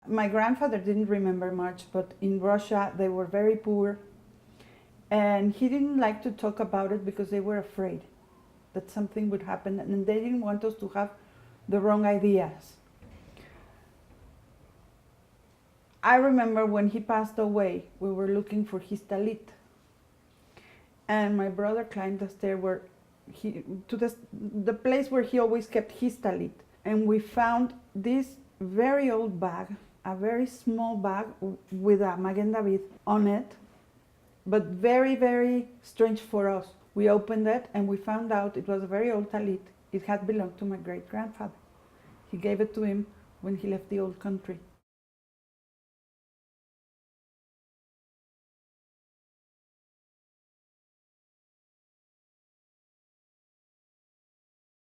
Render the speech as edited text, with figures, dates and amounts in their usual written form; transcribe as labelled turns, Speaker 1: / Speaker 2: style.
Speaker 1: My grandfather didn't remember much, but in Russia they were very poor, and he didn't like to talk about it because they were afraid that something would happen, and they didn't want us to have the wrong ideas. I remember when he passed away, we were looking for his Tallit, and my brother climbed the stair to the place where he always kept his Tallit, and we found this very old bag, a very small bag with a Magen David on it, but very, very strange for us. We opened it and we found out it was a very old Tallit. It had belonged to my great grandfather. He gave it to him when he left the old country.